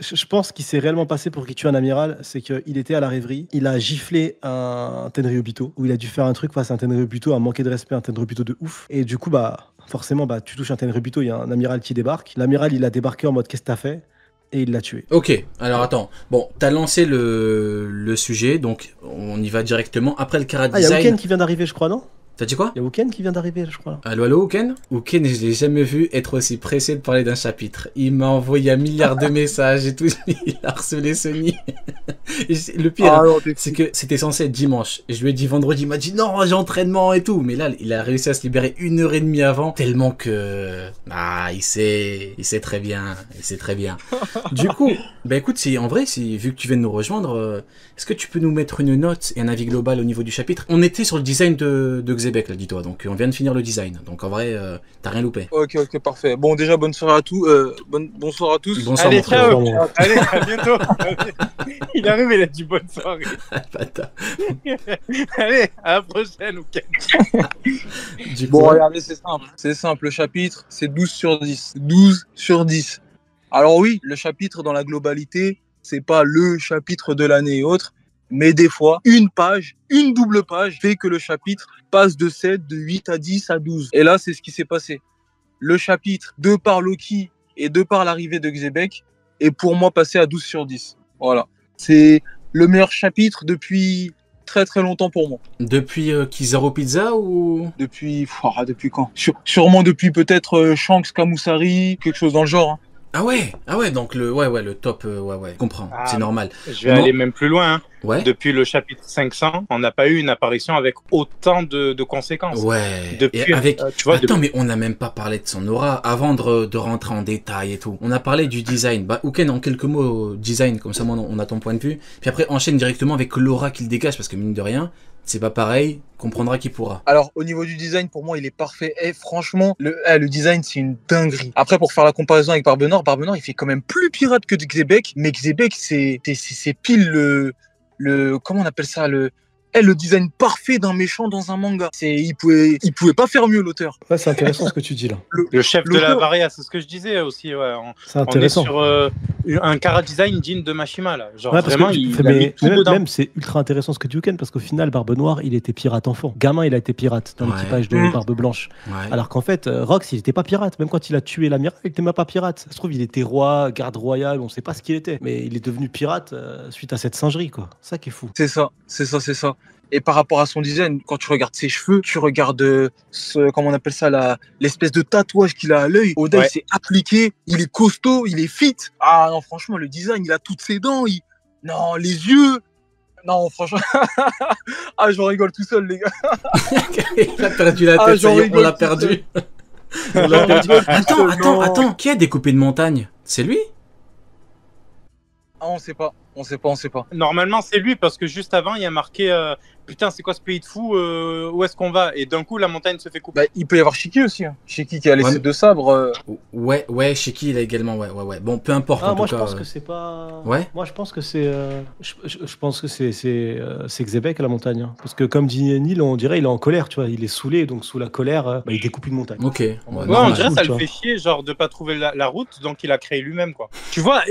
Je pense qu'il s'est réellement passé pour qu'il tue un amiral, c'est qu'il était à la rêverie, il a giflé un Tenryubito, où il a dû faire un truc face à un Tenryubito, un manquer de respect, un Tenryubito de ouf. Et du coup, bah, forcément, bah, tu touches un Tenryubito, il y a un amiral qui débarque. L'amiral, il a débarqué en mode qu'est-ce que t'as fait? Et il l'a tué. Ok, alors attends. Bon, t'as lancé le sujet, donc on y va directement. Après le Kara Ah, il y a Design. Uken qui vient d'arriver, je crois, non? T'as dit quoi? Il y a Uken qui vient d'arriver, je crois. Allô, allô, Uken? Uken, je l'ai jamais vu être aussi pressé de parler d'un chapitre. Il m'a envoyé un milliard de messages et tout. Il a harcelé Sony. Le pire, c'est que c'était censé être dimanche. Et je lui ai dit vendredi, il m'a dit non, j'ai entraînement et tout. Mais là, il a réussi à se libérer 1h30 avant. Tellement que... Ah, il sait très bien. Il sait très bien. Du coup, bah écoute, en vrai, vu que tu viens de nous rejoindre, est-ce que tu peux nous mettre une note et un avis global au niveau du chapitre? On était sur le design de Xebec, là, dis-toi. Donc, on vient de finir le design. Donc, en vrai, t'as rien loupé. Ok, parfait. Bon, déjà, bonne soirée à tous. Bonsoir à tous. Bonsoir, Allez, mon frère. ciao. Allez, à bientôt. Il arrive, il a dit bonne soirée. Allez, à la prochaine. Bon, regardez, c'est simple. C'est simple. Le chapitre, c'est 12 sur 10. 12 sur 10. Alors oui, le chapitre dans la globalité, c'est pas le chapitre de l'année et autres, mais des fois, une page, une double page, fait que le chapitre passe de 7, de 8 à 10 à 12. Et là, c'est ce qui s'est passé. Le chapitre, de par Loki et de par l'arrivée de Xebec, est pour moi passé à 12 sur 10. Voilà. C'est le meilleur chapitre depuis très très longtemps pour moi. Depuis Kizaru Pizza ou... Depuis quand? Sûrement depuis peut-être Shanks Kamusari, quelque chose dans le genre. Hein. Ah ouais, donc le top, je comprends, c'est normal. Je vais aller même plus loin. Hein. Ouais. Depuis le chapitre 500, on n'a pas eu une apparition avec autant de conséquences. Ouais. Depuis, tu vois, attends, mais on n'a même pas parlé de son aura avant de rentrer en détail et tout. On a parlé du design. Bah, Uken, en quelques mots, design, comme ça, on a ton point de vue. Puis après, enchaîne directement avec l'aura qu'il dégage, parce que mine de rien, c'est pas pareil, comprendra qui pourra. Alors, au niveau du design, pour moi, il est parfait. Et franchement, le design, c'est une dinguerie. Après, pour faire la comparaison avec Barbe Noire, il fait quand même plus pirate que Xebec. Mais Xebec, c'est pile comment on appelle ça, le design parfait d'un méchant dans un manga. Il pouvait pas faire mieux, l'auteur. Ouais, c'est intéressant ce que tu dis là. Le chef de la Varia, c'est ce que je disais aussi. Ouais. C'est intéressant. On est sur un cara design digne de Mashima là. Genre ouais, vraiment, même c'est ultra intéressant ce que dit Uken parce qu'au final, Barbe Noire, il était pirate enfant. Gamin, il a été pirate dans l'équipage de Barbe Blanche. Ouais. Alors qu'en fait, Rox, il était pas pirate. Même quand il a tué l'amiral, il était même pas pirate. Ça se trouve, il était roi, garde royal, on sait pas ce qu'il était. Mais il est devenu pirate suite à cette singerie, quoi. C'est ça qui est fou. C'est ça. Et par rapport à son design, quand tu regardes ses cheveux, tu regardes comment on appelle ça, l'espèce de tatouage qu'il a à l'œil. Oda, il s'est appliqué, il est costaud, il est fit. Ah non, franchement, le design, il a toutes ses dents. Non, les yeux. Non, franchement. Ah, j'en rigole tout seul, les gars. Il a perdu la tête, on l'a perdu. Attends, qui a découpé une montagne? C'est lui? Ah, on sait pas. Normalement, c'est lui parce que juste avant, il y a marqué putain, c'est quoi ce pays de fou, où est-ce qu'on va? Et d'un coup, la montagne se fait couper. Bah, il peut y avoir Shiki aussi. Hein. Shiki qui a laissé 2 sabres. Ouais, Shiki, il a également. Ouais. Bon, peu importe. Moi, je pense que c'est pas. Ouais. Moi, je pense que c'est. Je pense que c'est Xebec à la montagne. Hein. Parce que, comme dit Neil, on dirait il est en colère, tu vois. Il est saoulé, donc sous la colère, il découpe une montagne. Ok. On dirait ça le fait chier, genre, de pas trouver la route, donc il a créé lui-même, quoi. Tu vois,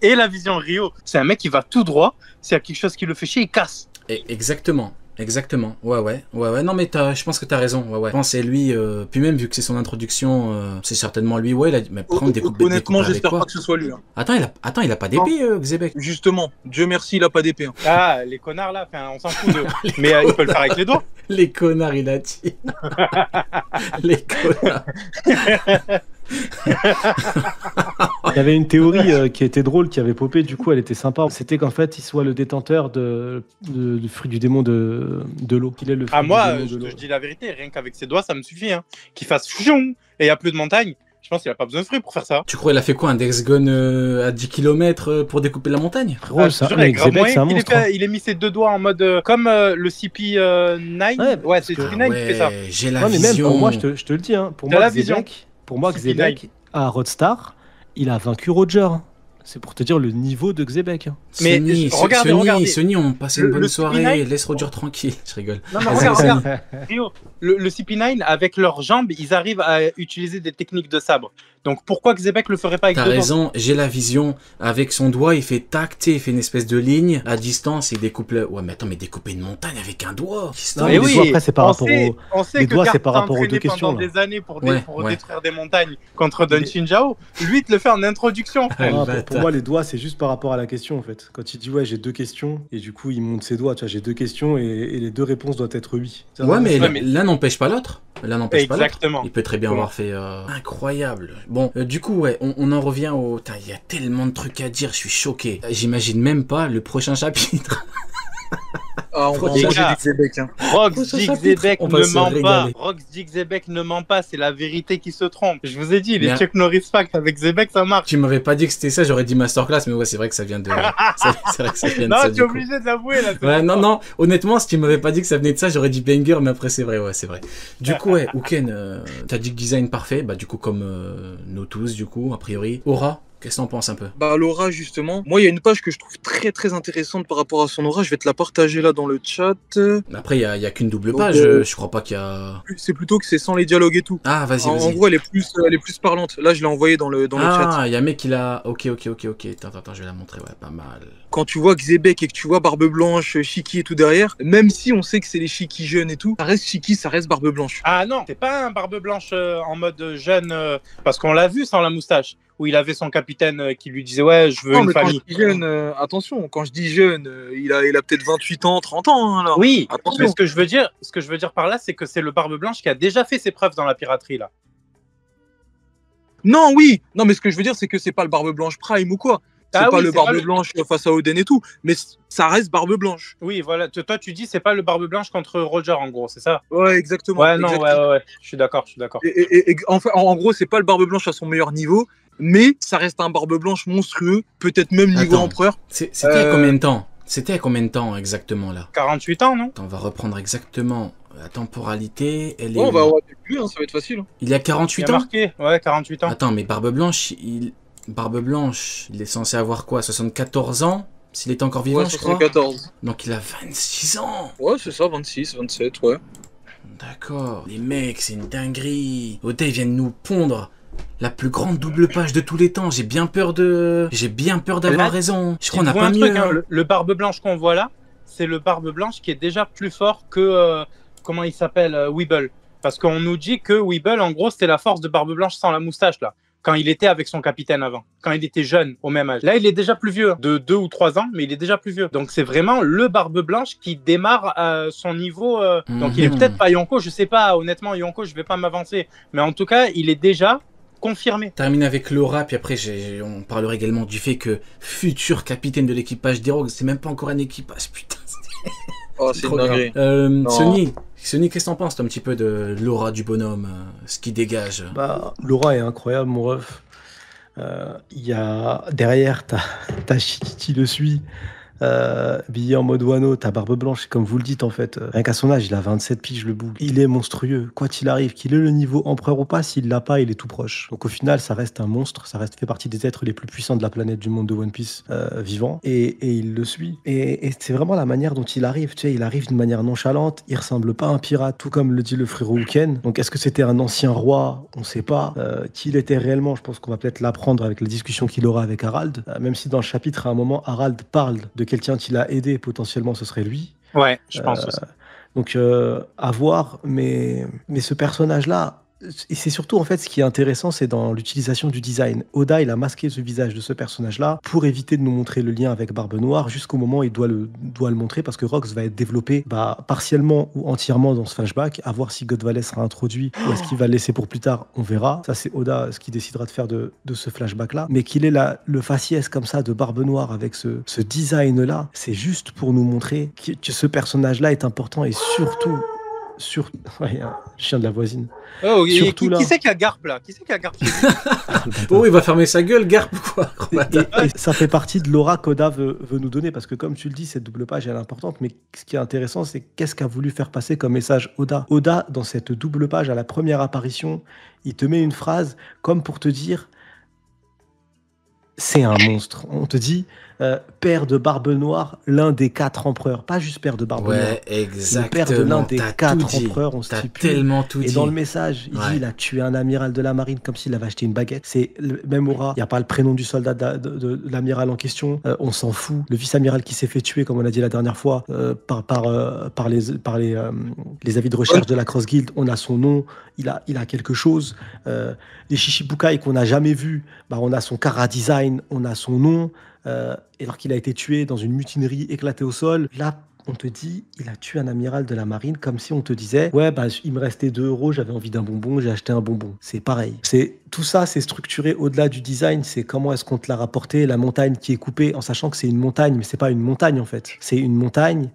et la vision Rio, c'est un mec qui va tout droit. S'il y a quelque chose qui le fait chier, il casse. Exactement. Ouais. Non, mais je pense que t'as raison. Ouais. Je pense que c'est lui. Puis même, vu que c'est son introduction, c'est certainement lui. Ouais, il a dit, mais prendre des coupes. Honnêtement, j'espère pas que ce soit lui. Hein. Attends, il a pas d'épée, Xebec. Justement, Dieu merci, il a pas d'épée. Hein. Ah, les connards là, on s'en fout d'eux. Mais il peut le faire avec les doigts. Les connards, il a dit. Les connards. Il y avait une théorie qui était drôle, qui avait popé, du coup elle était sympa. C'était qu'en fait il soit le détenteur du fruit du démon de l'eau. Moi, je dis la vérité, rien qu'avec ses doigts ça me suffit. Hein. Qu'il fasse fouillon et il n'y a plus de montagne. Je pense qu'il a pas besoin de fruits pour faire ça. Tu crois qu'il a fait quoi, un Dexgon à 10 km pour découper la montagne? Il a mis ses 2 doigts en mode comme le CP9. Ouais, c'est CP9 qui fait ça. J'ai la vision. Mais même pour moi, je te le dis, hein, pour moi, Xebec à Roadstar, il a vaincu Roger. C'est pour te dire le niveau de Xebec. Hein. Mais regardez. Sony ont passé une bonne soirée, laisse Roger tranquille. Je rigole. Non, regarde. Rio, le CP9, avec leurs jambes, ils arrivent à utiliser des techniques de sabre. Donc pourquoi Xebec le ferait pas avec T'as raison, j'ai la vision. Avec son doigt, il fait tac, il fait une espèce de ligne à distance et il découpe le... Ouais, mais attends, mais découper une montagne avec un doigt. Non, mais oui, après, c'est par rapport les doigts, c'est par rapport aux deux questions. Pendant des années pour détruire des montagnes contre Don Shinjao. Lui, il te le fait en introduction. Pour moi, les doigts, c'est juste par rapport à la question, en fait. Quand il dit, ouais, j'ai 2 questions, et du coup, il monte ses doigts, tu vois, j'ai 2 questions, et les 2 réponses doivent être oui. Ouais, mais l'un n'empêche pas l'autre. Exactement. Il peut très bien avoir fait... Incroyable. Bon, du coup, ouais, on en revient au... Il y a tellement de trucs à dire, je suis choqué. J'imagine même pas le prochain chapitre. On va manger du Xebec. Rox Xebec ne ment pas. Rox Xebec ne ment pas, c'est la vérité qui se trompe. Je vous ai dit, les Chuck Norris Facts avec Xebec, ça marche. Tu m'avais pas dit que c'était ça, j'aurais dit masterclass, mais ouais, c'est vrai que ça vient de. C'est vrai que ça vient de ça. Non, tu es obligé de l'avouer là. Ouais, non, honnêtement, si tu m'avais pas dit que ça venait de ça, j'aurais dit banger, mais après, c'est vrai, ouais, c'est vrai. Du coup, ouais, Uken, t'as dit que design parfait, bah, du coup, comme nous tous, du coup, a priori. Aura. Qu'est-ce que t'en penses un peu? Bah l'aura justement, moi il y a une page que je trouve très très intéressante par rapport à son aura, je vais te la partager là dans le chat. Après il y a qu'une double page, je crois pas qu'il y a... C'est plutôt que c'est sans les dialogues et tout. Ah vas-y. En gros elle est plus parlante, là je l'ai envoyé dans le chat. Ah il y a un mec qui l'a... Ok, attends, je vais la montrer, ouais, pas mal. Quand tu vois Xebec et que tu vois Barbe Blanche, Shiki et tout derrière, même si on sait que c'est les Shiki jeunes et tout, ça reste Shiki, ça reste Barbe Blanche. Ah non, c'est pas un Barbe Blanche en mode jeune, parce qu'on l'a vu sans la moustache. Où il avait son capitaine qui lui disait ouais je veux une famille. Quand je dis jeune, attention, quand je dis jeune, il a peut-être 28 ans, 30 ans. Hein, là. Oui, attention. Mais ce que je veux dire par là, c'est que c'est le Barbe Blanche qui a déjà fait ses preuves dans la piraterie là. Non, oui, non mais ce que je veux dire c'est que c'est pas le Barbe Blanche Prime ou quoi. C'est pas le Barbe Blanche face à Oden et tout, mais ça reste Barbe Blanche. Oui, voilà. Toi, tu dis c'est pas le Barbe Blanche contre Roger, en gros, c'est ça? Ouais, exactement. Ouais, non, ouais. Je suis d'accord. Et en gros, c'est pas le Barbe Blanche à son meilleur niveau, mais ça reste un Barbe Blanche monstrueux, peut-être même niveau empereur. C'était à combien de temps? C'était à combien de temps exactement là? 48 ans, non? Attends, on va reprendre exactement la temporalité. On va avoir plus, ça va être facile. Il a 48 ans? Marqué, ouais, 48 ans. Attends, mais Barbe Blanche, il est censé avoir quoi, 74 ans s'il était encore vivant, ouais, je crois. 74. Donc il a 26 ans. Ouais, c'est ça, 26, 27, ouais. D'accord. Les mecs, c'est une dinguerie. Oda, ils viennent nous pondre la plus grande double page de tous les temps. J'ai bien peur d'avoir raison. Je crois qu'on n'a pas mieux. Hein, le Barbe Blanche qu'on voit là, c'est le Barbe Blanche qui est déjà plus fort que comment il s'appelle, Weeble. Parce qu'on nous dit que Weeble, en gros, c'était la force de Barbe Blanche sans la moustache là. Quand il était avec son capitaine avant, quand il était jeune, au même âge. Là, il est déjà plus vieux, de 2 ou 3 ans, mais il est déjà plus vieux. Donc, c'est vraiment le Barbe Blanche qui démarre à son niveau. Donc, il est peut-être pas Yonko, je sais pas, honnêtement, Yonko, je vais pas m'avancer. Mais en tout cas, il est déjà confirmé. Termine avec Laura, puis après, on parlera également du fait que futur capitaine de l'équipage des Rogues, c'est même pas encore un équipage, putain. Oh, c'est une dinguerie. Sonny, qu'est-ce que t'en penses un petit peu de l'aura du bonhomme, ce qui dégage? Bah, l'aura est incroyable, mon ref. Derrière, t'as Shiki qui le suit. Billet en mode Wano, ta barbe blanche, comme vous le dites en fait. Rien qu'à son âge, il a 27 piges le bout. Il est monstrueux. Quoi qu'il arrive, qu'il ait le niveau empereur ou pas, s'il l'a pas, il est tout proche. Donc au final, ça reste un monstre, ça fait partie des êtres les plus puissants de la planète du monde de One Piece vivant. Et il le suit. Et c'est vraiment la manière dont il arrive. Tu sais, il arrive d'une manière nonchalante, il ressemble pas à un pirate, tout comme le dit le frérot Uken. Donc est-ce que c'était un ancien roi? On sait pas. Qui il était réellement, je pense qu'on va peut-être l'apprendre avec la discussion qu'il aura avec Harald. Même si dans le chapitre, à un moment, Harald parle de quelqu'un qui l'a aidé, potentiellement ce serait lui. Ouais, je pense aussi. Donc à voir, mais ce personnage-là, et c'est surtout en fait ce qui est intéressant, c'est dans l'utilisation du design. Oda, il a masqué ce visage de ce personnage-là pour éviter de nous montrer le lien avec Barbe Noire jusqu'au moment où il doit le montrer, parce que Rox va être développé partiellement ou entièrement dans ce flashback, à voir si God Valley sera introduit ou est-ce qu'il va le laisser pour plus tard, on verra. Ça, c'est Oda ce qui décidera de faire de ce flashback-là. Mais qu'il ait le faciès comme ça de Barbe Noire avec ce design-là, c'est juste pour nous montrer que ce personnage-là est important et surtout... Ouais, un chien de la voisine. Oh, qui c'est qui a Garp là? Qui c'est qui a Garp? Oh, il va fermer sa gueule, Garp ou quoi? Et ça fait partie de l'aura qu'Oda veut nous donner, parce que comme tu le dis, cette double page elle est importante, mais ce qui est intéressant, c'est qu'est-ce qu'a voulu faire passer comme message Oda. Oda, dans cette double page, à la première apparition, il te met une phrase comme pour te dire: c'est un monstre. On te dit père de Barbe Noire, l'un des 4 empereurs. Pas juste père de Barbe Noire. Ouais, exactement. Le père de l'un des 4 empereurs, on T'as stipule. tellement tout dit. Et dans le message, il dit il a tué un amiral de la marine comme s'il avait acheté une baguette. C'est le même aura. Il n'y a pas le prénom du soldat de l'amiral en question. On s'en fout. Le vice-amiral qui s'est fait tuer, comme on a dit la dernière fois, par les avis de recherche de la Cross Guild, on a son nom. Il a quelque chose. Les Shichibukai qu'on n'a jamais vus, on a son Kara Design, on a son nom. Alors qu'il a été tué dans une mutinerie éclatée au sol. Là, on te dit, il a tué un amiral de la marine comme si on te disait, ouais, il me restait 2 €, j'avais envie d'un bonbon, j'ai acheté un bonbon. C'est pareil. Tout ça, c'est structuré au-delà du design. C'est comment est-ce qu'on te l'a rapporté, la montagne qui est coupée, en sachant que c'est une montagne, mais c'est pas une montagne en fait. C'est une montagne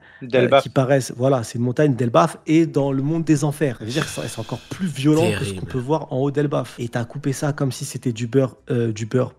qui paraît, voilà, c'est une montagne d'Elbaf et dans le monde des enfers. Ça veut dire que c'est encore plus violent que ce qu'on peut voir en haut d'Elbaf. Et t'as coupé ça comme si c'était du beurre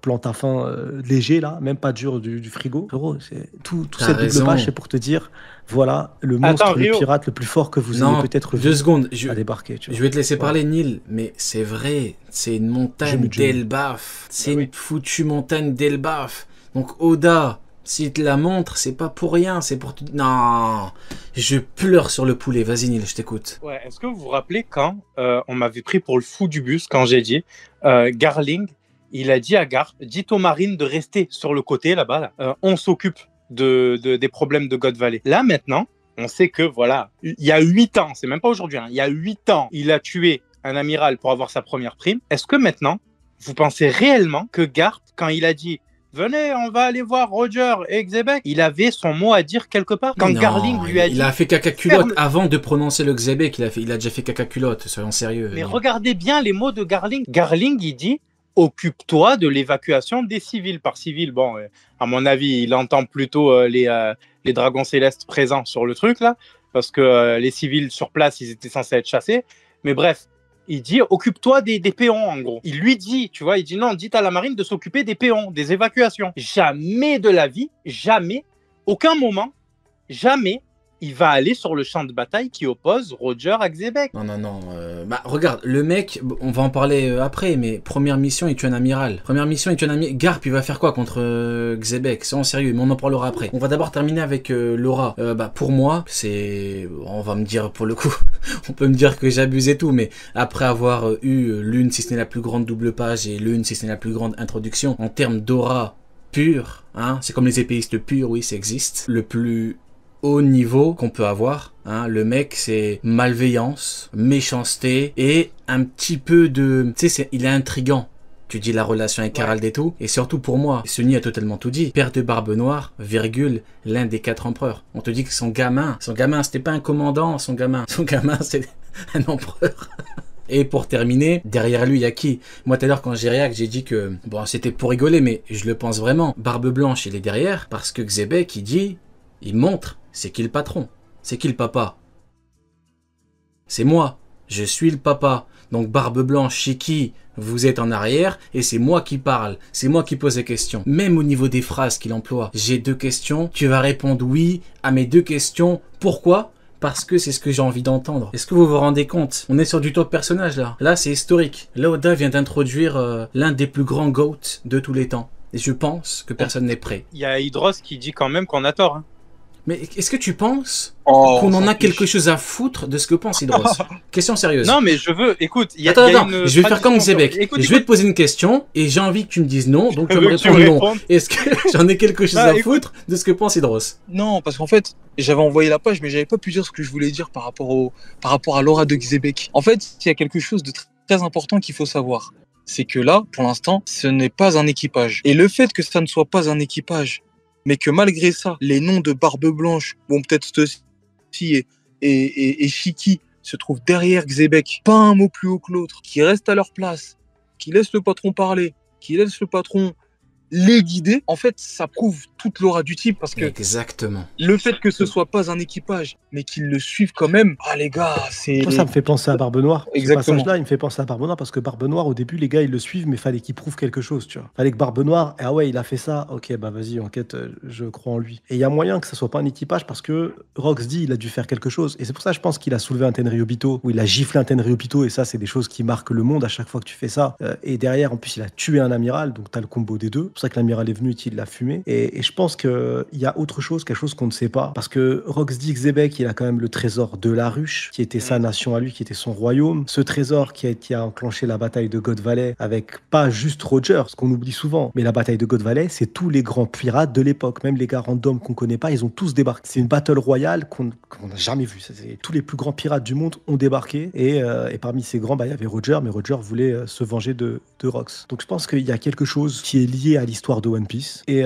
plante à fin léger là, même pas dur du frigo. Gros, c'est tout cette double page, c'est pour te dire. Voilà, le monstre, le pirate le plus fort que vous ayez peut-être vu 2 secondes, à débarquer. Tu vois. Je vais te laisser parler, Neil, mais c'est vrai, c'est une montagne d'Elbaf. C'est une foutue montagne d'Elbaf. Donc Oda, s'il te la montre, c'est pas pour rien, c'est pour... Non, je pleure sur le poulet. Vas-y, Neil, je t'écoute. Ouais, est-ce que vous vous rappelez quand on m'avait pris pour le fou du bus, quand j'ai dit Garling, il a dit à Gar, dites aux marines de rester sur le côté là-bas, on s'occupe des problèmes de God Valley. Là, maintenant, on sait que, voilà, il y a 8 ans, c'est même pas aujourd'hui, il y a 8 ans, il a tué un amiral pour avoir sa première prime. Est-ce que maintenant, vous pensez réellement que Garth, quand il a dit « Venez, on va aller voir Roger et Xebec », il avait son mot à dire quelque part? Quand Garling lui a dit... Il a fait caca culotte avant de prononcer le Xebec, il a déjà fait caca culotte, soyons sérieux. Mais regardez bien les mots de Garling. Garling, il dit « Occupe-toi de l'évacuation des civils ». Par civils, bon, à mon avis, il entend plutôt les dragons célestes présents sur le truc, là, parce que les civils sur place, ils étaient censés être chassés. Mais bref, il dit « Occupe-toi des péons », en gros. Il lui dit, tu vois, il dit « Non, dites à la marine de s'occuper des péons, des évacuations ». Jamais de la vie, jamais, aucun moment, jamais, il va aller sur le champ de bataille qui oppose Roger à Xebec. Non. Regarde, le mec, on va en parler après, mais première mission, il tue un amiral. Garp, il va faire quoi contre Xebec? C'est en sérieux, mais on en parlera après. On va d'abord terminer avec Laura. Pour moi, on va me dire, pour le coup, on peut me dire que j'abuse et tout, mais après avoir eu l'une, si ce n'est la plus grande double page, et l'une, si ce n'est la plus grande introduction, en termes d'aura pure, hein, c'est comme les épéistes purs, oui, ça existe. Le plus haut niveau qu'on peut avoir, hein, le mec, c'est malveillance, méchanceté et un petit peu de... Tu sais, il est intriguant. Tu dis la relation avec Harald et tout, et surtout pour moi, Sunny a totalement tout dit. Père de Barbe Noire, virgule, l'un des 4 empereurs. On te dit que son gamin, c'était pas un commandant, son gamin, c'est un empereur. Et pour terminer, derrière lui, il y a qui? Moi, tout à l'heure, quand j'ai réagi, j'ai dit que, bon, c'était pour rigoler, mais je le pense vraiment. Barbe Blanche, il est derrière, parce que Xebec, il montre, c'est qui le patron? C'est qui le papa? C'est moi, je suis le papa. Donc Barbe Blanche, chez qui vous êtes en arrière, et c'est moi qui parle, c'est moi qui pose les questions. Même au niveau des phrases qu'il emploie, j'ai 2 questions, tu vas répondre oui à mes 2 questions. Pourquoi? Parce que c'est ce que j'ai envie d'entendre. Est-ce que vous vous rendez compte? On est sur du top personnage là. Là, c'est historique. Là, Oda vient d'introduire l'un des plus grands GOAT de tous les temps. Et je pense que personne n'est prêt. Il y a Hydros qui dit quand même qu'on a tort, hein. Mais est-ce que tu penses qu'on en a quelque chose à foutre de ce que pense Hydros? Question sérieuse. Non, mais je veux, écoute, attends, je vais faire comme Xebec. Je vais te poser une question et j'ai envie que tu me dises non, donc tu vas me répondre non. Est-ce que j'en ai quelque chose à foutre de ce que pense Hydros? Non, parce qu'en fait, j'avais envoyé la page, mais j'avais pas pu dire ce que je voulais dire par rapport à l'aura de Xebec. En fait, il y a quelque chose de très important qu'il faut savoir. C'est que là, pour l'instant, ce n'est pas un équipage. Et le fait que ça ne soit pas un équipage, mais que malgré ça, les noms de Barbe Blanche, bon peut-être Stussy et Shiki se trouvent derrière Xebec, pas un mot plus haut que l'autre, qui restent à leur place, qui laissent le patron parler, qui laissent le patron les guider, en fait, ça prouve toute l'aura du type, parce que exactement. Le fait que ce soit pas un équipage, mais qu'ils le suivent quand même, ah les gars, c'est... Ça me fait penser à Barbe Noire. Exactement. Ce passage-là, il me fait penser à Barbe Noire, parce que Barbe Noire, au début, les gars, ils le suivent, mais fallait qu'il prouve quelque chose, tu vois. Fallait que Barbe Noire, ah ouais, il a fait ça, ok, bah vas-y, enquête, je crois en lui. Et il y a moyen que ça soit pas un équipage, parce que Rox dit, il a dû faire quelque chose. Et c'est pour ça, je pense qu'il a soulevé un Tenryubito, ou il a giflé un Tenryubito, et ça, c'est des choses qui marquent le monde à chaque fois que tu fais ça. Et derrière, en plus, il a tué un amiral, donc t'as le combo des deux. C'est pour ça que l'amiral est venu, il l'a fumé. Et je pense qu'il y a autre chose, quelque chose qu'on ne sait pas. Parce que Rox dit Xebec, il a quand même le trésor de la ruche, qui était sa nation à lui, qui était son royaume. Ce trésor qui a enclenché la bataille de God Valley avec pas juste Roger, ce qu'on oublie souvent, mais la bataille de God Valley, c'est tous les grands pirates de l'époque. Même les gars random qu'on connaît pas, ils ont tous débarqué. C'est une battle royale qu'on n'a jamais vue. Tous les plus grands pirates du monde ont débarqué. Et parmi ces grands, il y avait Roger, mais Roger voulait se venger de Rox. Donc je pense qu'il y a quelque chose qui est lié à l'histoire de One Piece. Et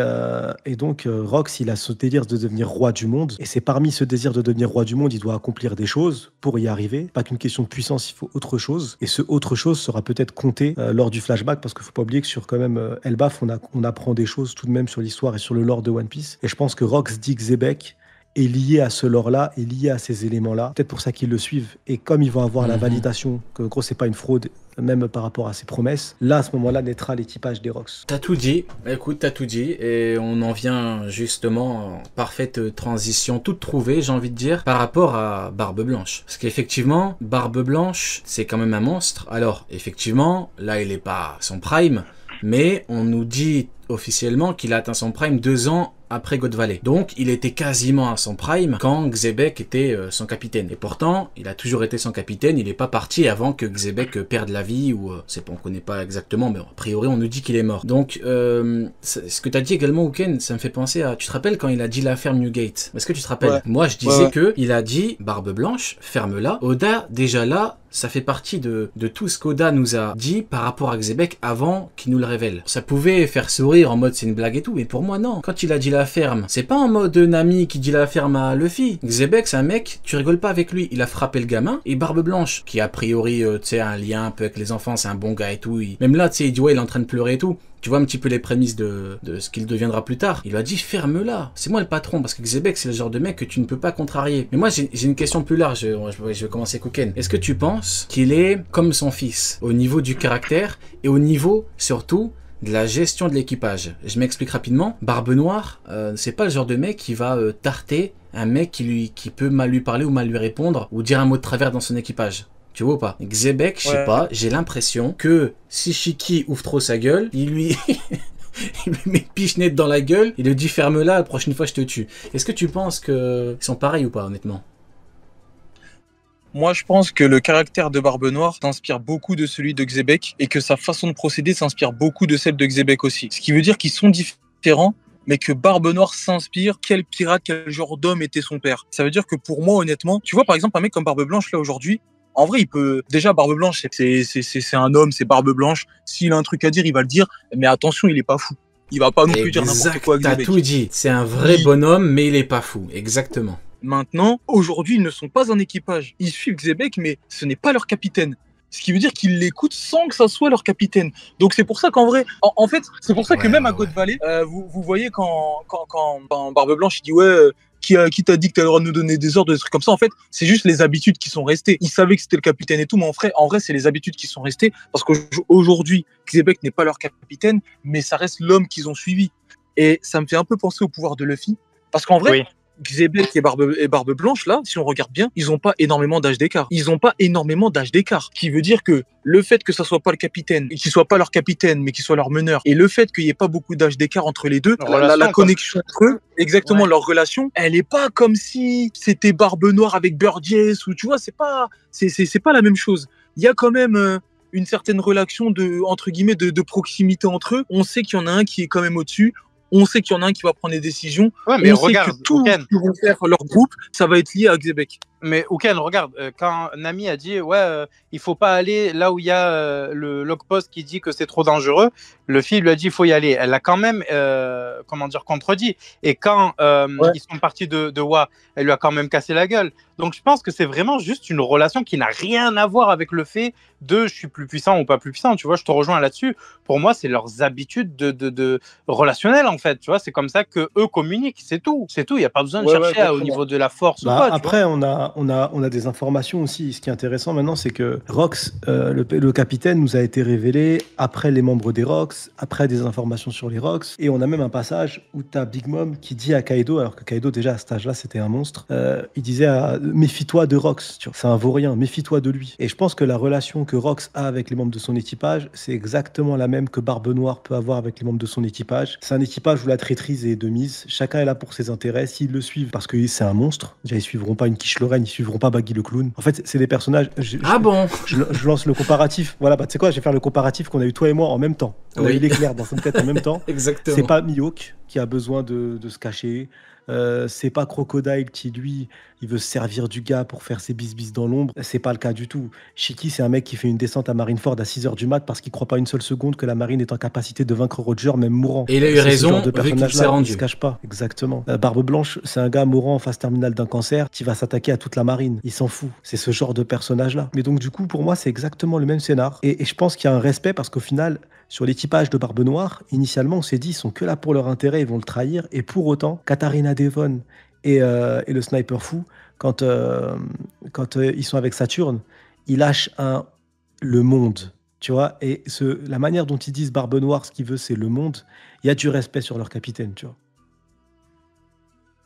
donc Rox, il a ce délire de devenir roi du monde. Et c'est parmi ce désir de devenir roi du monde, il doit accomplir des choses pour y arriver. Pas qu'une question de puissance, il faut autre chose. Et ce autre chose sera peut-être compté lors du flashback, parce qu'il faut pas oublier que sur quand même Elbaf, on apprend des choses tout de même sur l'histoire et sur le lore de One Piece. Et je pense que Rox dit Xebec est lié à ce lore-là, est lié à ces éléments-là. Peut-être pour ça qu'ils le suivent. Et comme ils vont avoir la validation que gros, c'est pas une fraude, même par rapport à ses promesses, là, à ce moment-là, naîtra l'équipage des Rox. T'as tout dit. Écoute, t'as tout dit. Et on en vient justement en parfaite transition, toute trouvée, j'ai envie de dire, par rapport à Barbe Blanche. Parce qu'effectivement, Barbe Blanche, c'est quand même un monstre. Alors, effectivement, là, il est pas à son prime, mais on nous dit officiellement qu'il a atteint son prime 2 ans après God Valley. Donc, il était quasiment à son prime quand Xebec était son capitaine. Et pourtant, il a toujours été son capitaine. Il n'est pas parti avant que Xebec perde la vie, ou c'est pas, on connaît pas exactement, mais a priori, on nous dit qu'il est mort. Donc, ce que tu as dit également, Uken, ça me fait penser à... Tu te rappelles quand il a dit la ferme Newgate? Est-ce que tu te rappelles? Moi, je disais que il a dit, Barbe Blanche, ferme-la. Oda, déjà là, ça fait partie de tout ce qu'Oda nous a dit par rapport à Xebec avant qu'il nous le révèle. Ça pouvait faire sourire en mode c'est une blague et tout, mais pour moi non. Quand il a dit la ferme, c'est pas en mode Nami qui dit la ferme à Luffy. Xebec, c'est un mec, tu rigoles pas avec lui. Il a frappé le gamin. Et Barbe Blanche, qui a priori, tu sais, un lien un peu avec les enfants, c'est un bon gars et tout. Même là, tu sais, il dit ouais, il est en train de pleurer et tout. Tu vois un petit peu les prémices de ce qu'il deviendra plus tard. Il lui a dit ferme-la. C'est moi le patron, parce que Xebec, c'est le genre de mec que tu ne peux pas contrarier. Mais moi, j'ai une question plus large. Je vais commencer Kuken. Est-ce que tu penses qu'il est comme son fils au niveau du caractère et au niveau, surtout, de la gestion de l'équipage? Je m'explique rapidement. Barbe Noire, c'est pas le genre de mec qui va tarter un mec qui peut mal lui parler ou mal lui répondre ou dire un mot de travers dans son équipage. Tu vois ou pas? Xebec, je sais pas, j'ai l'impression que si Shiki ouvre trop sa gueule, il lui met pichenette dans la gueule, il lui dit ferme-la, la prochaine fois je te tue. Est-ce que tu penses qu'ils sont pareils ou pas, honnêtement? Moi, je pense que le caractère de Barbe Noire s'inspire beaucoup de celui de Xebec et que sa façon de procéder s'inspire beaucoup de celle de Xebec aussi. Ce qui veut dire qu'ils sont différents, mais que Barbe Noire s'inspire quel pirate, quel genre d'homme était son père. Ça veut dire que pour moi, honnêtement, tu vois par exemple un mec comme Barbe Blanche là aujourd'hui, en vrai, il peut... Déjà, Barbe Blanche, c'est un homme, c'est Barbe Blanche. S'il a un truc à dire, il va le dire. Mais attention, il est pas fou. Il va pas non plus dire n'importe quoi. T'as tout dit. C'est un vrai bonhomme, mais il est pas fou. Exactement. Maintenant, aujourd'hui, ils ne sont pas un équipage. Ils suivent Xebec, mais ce n'est pas leur capitaine. Ce qui veut dire qu'ils l'écoutent sans que ça soit leur capitaine. Donc c'est pour ça qu'en vrai, en fait, c'est pour ça que même à God Valley, vous voyez quand Barbe Blanche il dit qui t'a dit que t'as le droit de nous donner des ordres, des trucs comme ça. En fait, c'est juste les habitudes qui sont restées. Ils savaient que c'était le capitaine et tout, mais en vrai, c'est les habitudes qui sont restées parce qu'aujourd'hui, Xebec n'est pas leur capitaine, mais ça reste l'homme qu'ils ont suivi. Et ça me fait un peu penser au pouvoir de Luffy, parce qu'en vrai. Xebec et Barbe Blanche, là, si on regarde bien, ils n'ont pas énormément d'âge d'écart. Qui veut dire que le fait que ça soit pas le capitaine, et qu'il soit pas leur capitaine, mais qu'il soit leur meneur, et le fait qu'il n'y ait pas beaucoup d'âge d'écart entre les deux, la connexion entre eux, exactement, leur relation, elle est pas comme si c'était Barbe Noire avec Burgess, ou tu vois, c'est pas la même chose. Il y a quand même une certaine relation entre guillemets, de proximité entre eux. On sait qu'il y en a un qui est quand même au-dessus. On sait qu'il y en a un qui va prendre des décisions. Ouais, mais on sait que tout ce qu'ils vont faire leur groupe, ça va être lié à Xebec. Mais Uken, regarde, quand Nami a dit il faut pas aller là où il y a le logpost qui dit que c'est trop dangereux, Luffy lui a dit il faut y aller. Elle l'a quand même contredit. Et quand ils sont partis de Wa, elle lui a quand même cassé la gueule. Donc je pense que c'est vraiment juste une relation qui n'a rien à voir avec le fait de je suis plus puissant ou pas plus puissant. Tu vois, je te rejoins là-dessus. Pour moi, c'est leurs habitudes de relationnelles en fait. Tu vois, c'est comme ça que eux communiquent. C'est tout. Il y a pas besoin de chercher au niveau de la force ou quoi. Après, a des informations aussi. Ce qui est intéressant maintenant, c'est que Rox, le capitaine, nous a été révélé après les membres des Rox, après des informations sur les Rox. Et on a même un passage où tu as Big Mom qui dit à Kaido, alors que Kaido, déjà à cet âge-là, c'était un monstre, il disait méfie-toi de Rox. C'est un vaurien, méfie-toi de lui. Et je pense que la relation que Rox a avec les membres de son équipage, c'est exactement la même que Barbe Noire peut avoir avec les membres de son équipage. C'est un équipage où la traîtrise est de mise. Chacun est là pour ses intérêts. S'ils le suivent parce que c'est un monstre, déjà ils suivront pas une quiche Lorraine, ils suivront pas Baggy le clown. En fait, c'est des personnages. Je lance le comparatif. Voilà, tu sais quoi, je vais faire le comparatif qu'on a eu toi et moi en même temps. On a eu l'éclair dans cette tête en même temps. Exactement. C'est pas Mihawk qui a besoin de se cacher. C'est pas Crocodile qui, lui, il veut se servir du gars pour faire ses bis dans l'ombre. C'est pas le cas du tout. Shiki, c'est un mec qui fait une descente à Marineford à 6h du mat parce qu'il croit pas une seule seconde que la marine est en capacité de vaincre Roger, même mourant. Et il a eu raison, vu qu'il s'est rendu. Il se cache pas, exactement. Barbe Blanche, c'est un gars mourant en phase terminale d'un cancer qui va s'attaquer à toute la marine. Il s'en fout. C'est ce genre de personnage-là. Mais donc, du coup, pour moi, c'est exactement le même scénar. Et je pense qu'il y a un respect parce qu'au final, sur l'équipage de Barbe Noire, initialement, on s'est dit, ils sont que là pour leur intérêt, ils vont le trahir. Et pour autant, Katarina Devon et le sniper fou, quand ils sont avec Saturne, ils lâchent le monde, tu vois. Et la manière dont ils disent Barbe Noire, ce qu'il veut, c'est le monde. Il y a du respect sur leur capitaine, tu vois.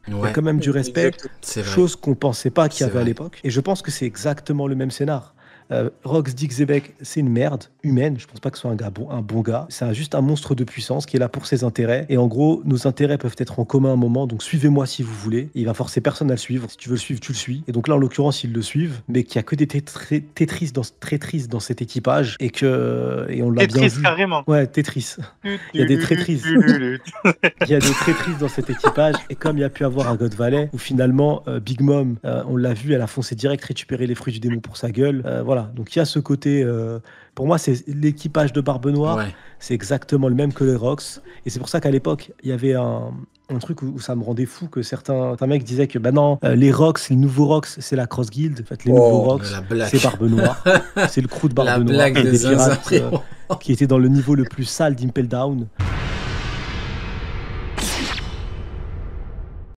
Il y a quand même du respect, chose qu'on pensait pas qu'il y avait à l'époque. Et je pense que c'est exactement le même scénar. Rox dit que Xebec, c'est une merde humaine. Je pense pas que ce soit un bon gars. C'est juste un monstre de puissance qui est là pour ses intérêts. Et en gros, nos intérêts peuvent être en commun à un moment. Donc suivez-moi si vous voulez. Et il va forcer personne à le suivre. Si tu veux le suivre, tu le suis. Et donc là, en l'occurrence, ils le suivent. Mais qu'il y a que des traîtrises dans cet équipage. Et on l'a bien vu. Carrément. Ouais, Tetris. Il y a des traîtrises. Il y a des traîtrises dans cet équipage. Et comme il y a pu avoir un God Valley, où finalement, Big Mom, on l'a vu, elle a foncé direct récupérer les fruits du démon pour sa gueule. Voilà. Donc il y a ce côté, pour moi c'est l'équipage de Barbe Noire, c'est exactement le même que les Rox, et c'est pour ça qu'à l'époque il y avait un truc où ça me rendait fou que certains mecs disaient que non, les Rox, les nouveaux Rox, c'est la Cross Guild, en fait les nouveaux Rox, c'est Barbe Noire, c'est le crew de Barbe Noire, des pirates qui étaient dans le niveau le plus sale d'Impel Down.